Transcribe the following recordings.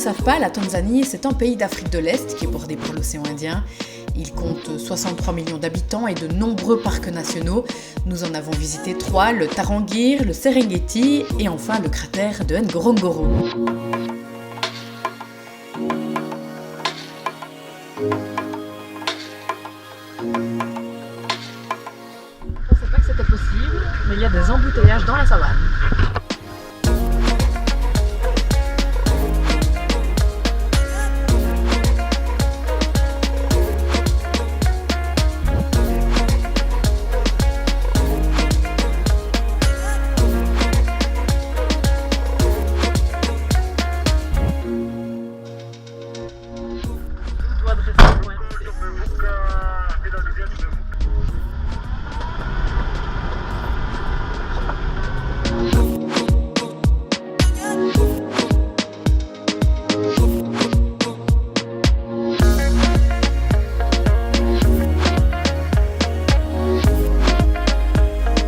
savent pas, la Tanzanie, c'est un pays d'Afrique de l'Est qui est bordé par l'océan Indien. Il compte 63 millions d'habitants et de nombreux parcs nationaux. Nous en avons visité 3, le Tarangire, le Serengeti et enfin le cratère de Ngorongoro. Je ne pensais pas que c'était possible, mais il y a des embouteillages dans la savane.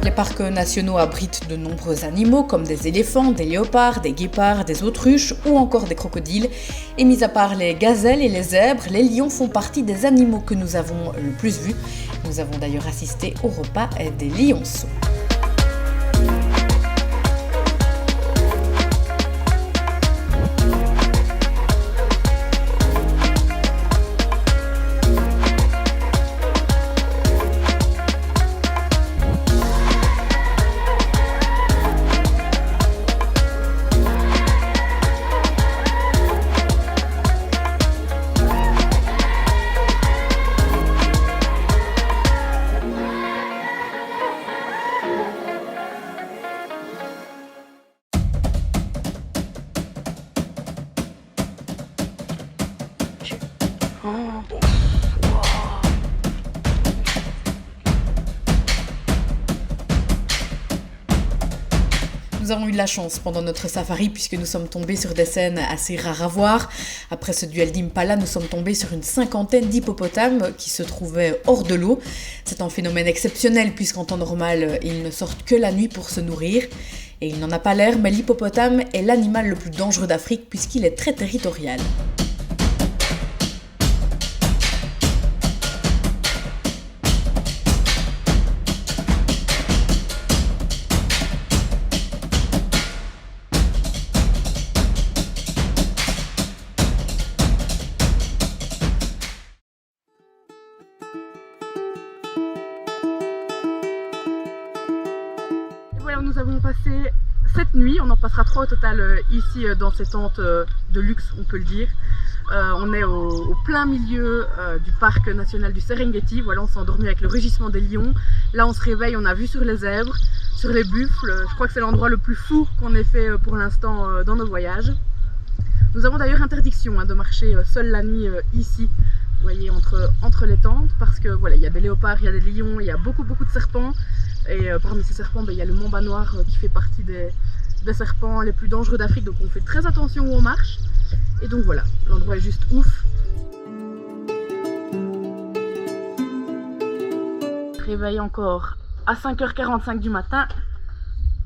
Les parcs nationaux abritent de nombreux animaux comme des éléphants, des léopards, des guépards, des autruches ou encore des crocodiles. Et mis à part les gazelles et les zèbres, les lions font partie des animaux que nous avons le plus vus. Nous avons d'ailleurs assisté au repas des lionceaux. Nous avons eu de la chance pendant notre safari puisque nous sommes tombés sur des scènes assez rares à voir. Après ce duel d'impala, nous sommes tombés sur une 50aine d'hippopotames qui se trouvaient hors de l'eau. C'est un phénomène exceptionnel puisqu'en temps normal, ils ne sortent que la nuit pour se nourrir. Et il n'en a pas l'air, mais l'hippopotame est l'animal le plus dangereux d'Afrique puisqu'il est très territorial. Voilà, nous avons passé cette nuit, on en passera 3 au total ici dans ces tentes de luxe, on peut le dire. On est au plein milieu du parc national du Serengeti. Voilà, on s'est endormi avec le rugissement des lions. Là on se réveille, on a vu sur les zèbres, sur les buffles. Je crois que c'est l'endroit le plus fou qu'on ait fait pour l'instant dans nos voyages. Nous avons d'ailleurs interdiction de marcher seul la nuit ici, vous voyez, entre les tentes, parce que voilà, il y a des léopards, il y a des lions, il y a beaucoup de serpents. Et parmi ces serpents, il y a le mamba noir qui fait partie des serpents les plus dangereux d'Afrique, donc on fait très attention où on marche. Et donc voilà, l'endroit est juste ouf. Réveil encore à 5h45 du matin.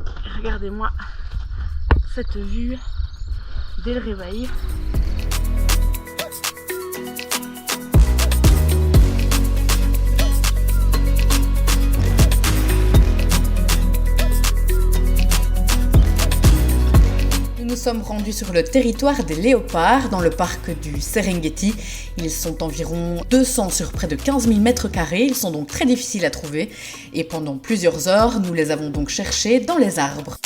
Et regardez-moi cette vue dès le réveil. Nous sommes rendus sur le territoire des léopards, dans le parc du Serengeti. Ils sont environ 200 sur près de 15 000 mètres carrés, ils sont donc très difficiles à trouver. Et pendant plusieurs heures, nous les avons donc cherchés dans les arbres.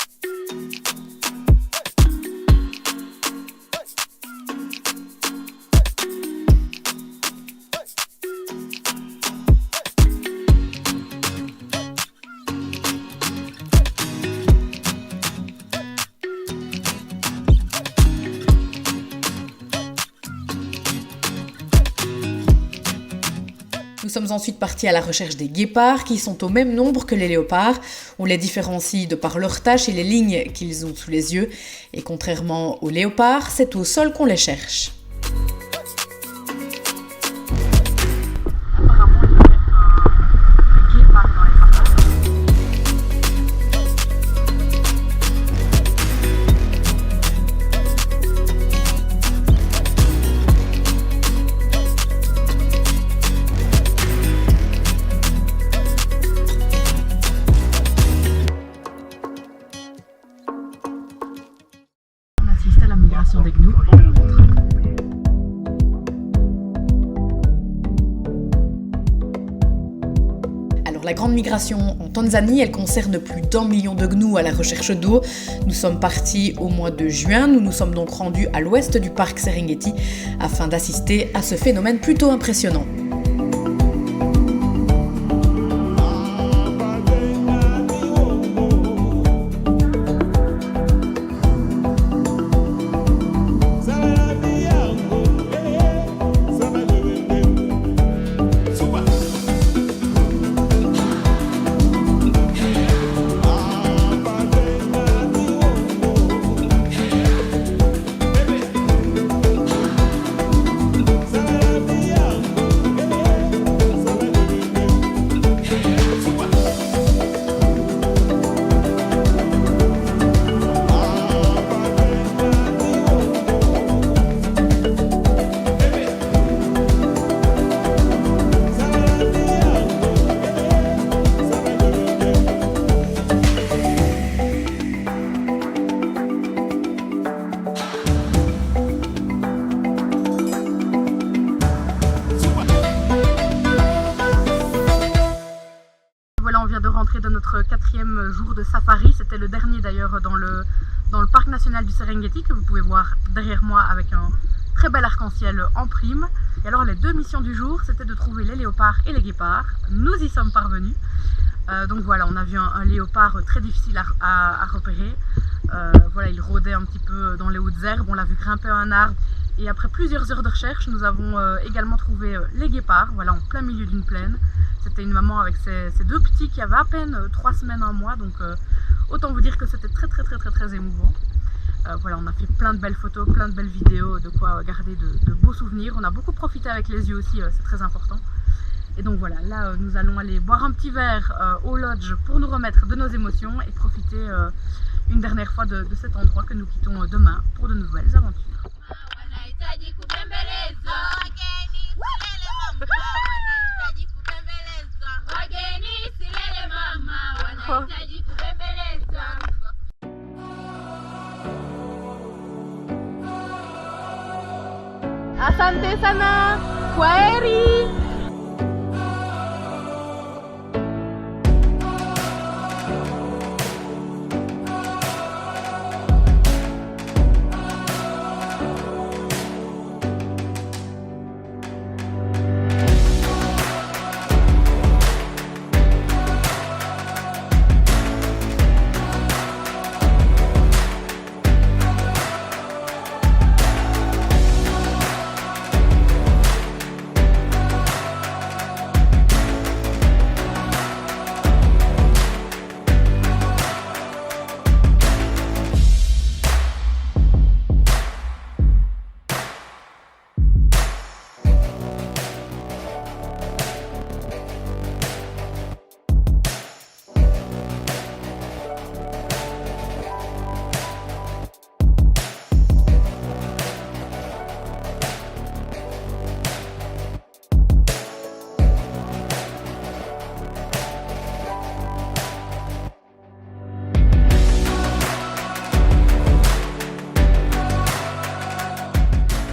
Nous sommes ensuite partis à la recherche des guépards qui sont au même nombre que les léopards. On les différencie de par leur tache et les lignes qu'ils ont sous les yeux. Et contrairement aux léopards, c'est au sol qu'on les cherche. Apparemment, il y avait un guépard dans les parages. Alors la grande migration en Tanzanie, elle concerne plus d'1 million de gnous à la recherche d'eau. Nous sommes partis au mois de juin, nous nous sommes donc rendus à l'ouest du parc Serengeti afin d'assister à ce phénomène plutôt impressionnant. Voilà, on vient de rentrer dans notre 4e jour de safari. C'était le dernier d'ailleurs dans le parc national du Serengeti que vous pouvez voir derrière moi avec un très bel arc-en-ciel en prime. Et alors les 2 missions du jour, c'était de trouver les léopards et les guépards. Nous y sommes parvenus. Donc voilà, on a vu un léopard très difficile à repérer. Voilà, il rôdait un petit peu dans les hautes herbes, on l'a vu grimper à un arbre. Et après plusieurs heures de recherche, nous avons également trouvé les guépards, voilà, en plein milieu d'une plaine. C'était une maman avec ses 2 petits qui avaient à peine 3 semaines, 1 mois, donc autant vous dire que c'était très émouvant. Voilà, on a fait plein de belles photos, plein de belles vidéos, de quoi garder de beaux souvenirs. On a beaucoup profité avec les yeux aussi, c'est très important. Et donc voilà, là nous allons aller boire un petit verre au lodge pour nous remettre de nos émotions et profiter une dernière fois de cet endroit que nous quittons demain pour de nouvelles aventures. Asante sana, kwaheri.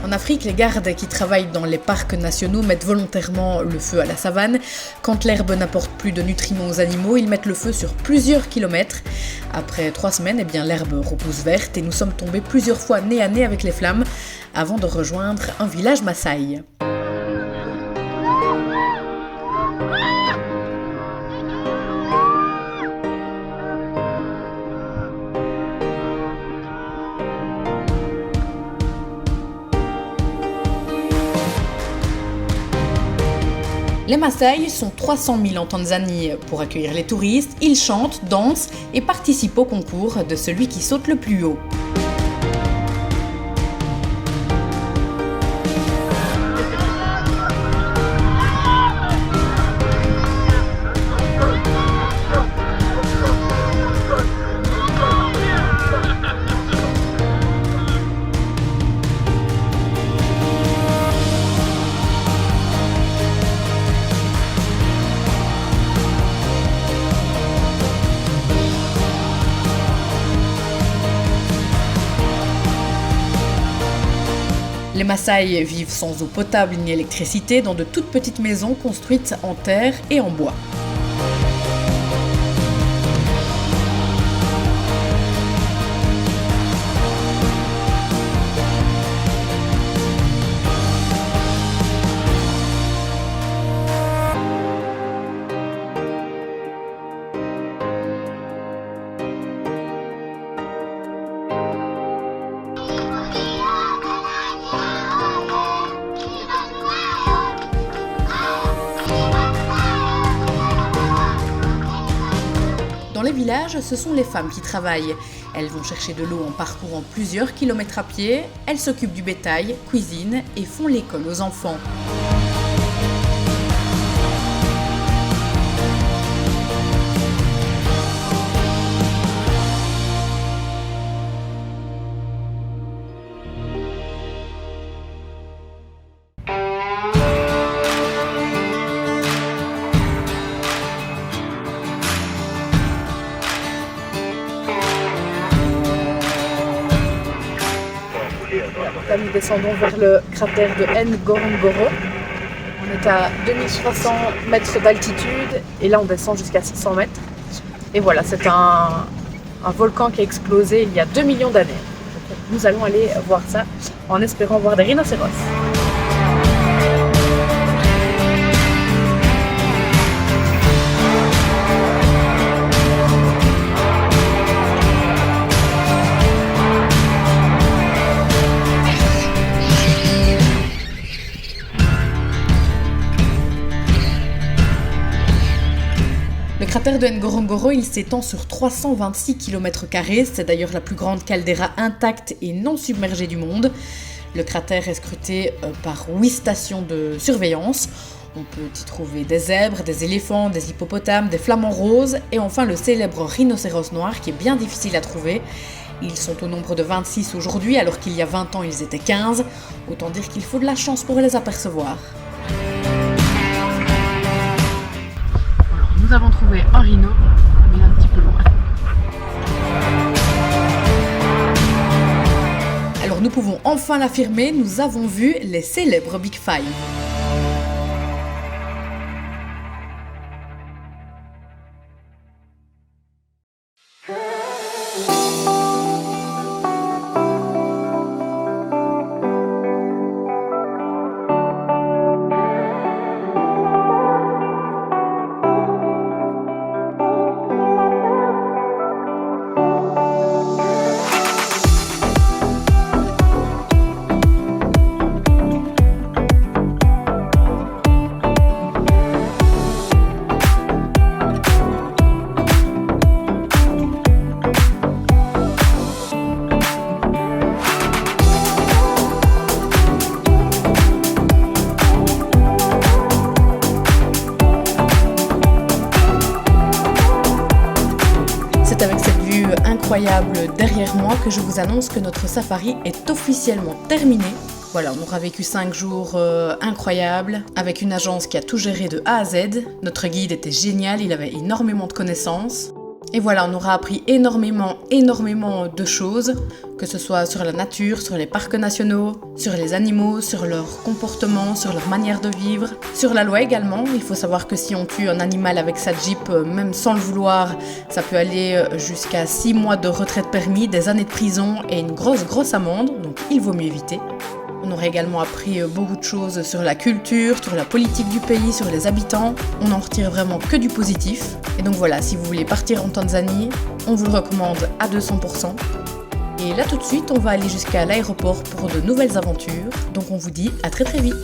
En Afrique, les gardes qui travaillent dans les parcs nationaux mettent volontairement le feu à la savane. Quand l'herbe n'apporte plus de nutriments aux animaux, ils mettent le feu sur plusieurs kilomètres. Après 3 semaines, l'herbe repousse verte et nous sommes tombés plusieurs fois nez à nez avec les flammes avant de rejoindre un village Maasai. Les Maasai sont 300 000 en Tanzanie. Pour accueillir les touristes, ils chantent, dansent et participent au concours de celui qui saute le plus haut. Les Maasai vivent sans eau potable ni électricité dans de toutes petites maisons construites en terre et en bois. Dans les villages, ce sont les femmes qui travaillent. Elles vont chercher de l'eau en parcourant plusieurs kilomètres à pied, elles s'occupent du bétail, cuisinent et font l'école aux enfants. Là, nous descendons vers le cratère de Ngorongoro. On est à 2300 mètres d'altitude et là on descend jusqu'à 600 mètres. Et voilà, c'est un volcan qui a explosé il y a 2 millions d'années. Donc, nous allons aller voir ça en espérant voir des rhinocéros. Le cratère de Ngorongoro, il s'étend sur 326 km², c'est d'ailleurs la plus grande caldeira intacte et non submergée du monde. Le cratère est scruté par 8 stations de surveillance. On peut y trouver des zèbres, des éléphants, des hippopotames, des flamants roses et enfin le célèbre rhinocéros noir qui est bien difficile à trouver. Ils sont au nombre de 26 aujourd'hui alors qu'il y a 20 ans ils étaient 15. Autant dire qu'il faut de la chance pour les apercevoir. Nous avons trouvé un rhino, mais un petit peu loin. Alors nous pouvons enfin l'affirmer, nous avons vu les célèbres Big Five. C'est avec cette vue incroyable derrière moi que je vous annonce que notre safari est officiellement terminé. Voilà, on aura vécu 5 jours incroyables, avec une agence qui a tout géré de A à Z. Notre guide était génial, il avait énormément de connaissances. Et voilà, on aura appris énormément de choses, que ce soit sur la nature, sur les parcs nationaux, sur les animaux, sur leur comportement, sur leur manière de vivre, sur la loi également. Il faut savoir que si on tue un animal avec sa Jeep, même sans le vouloir, ça peut aller jusqu'à 6 mois de retrait de permis, des années de prison et une grosse amende, donc il vaut mieux éviter. On aura également appris beaucoup de choses sur la culture, sur la politique du pays, sur les habitants. On n'en retire vraiment que du positif. Et donc voilà, si vous voulez partir en Tanzanie, on vous le recommande à 200%. Et là tout de suite, on va aller jusqu'à l'aéroport pour de nouvelles aventures. Donc on vous dit à très vite.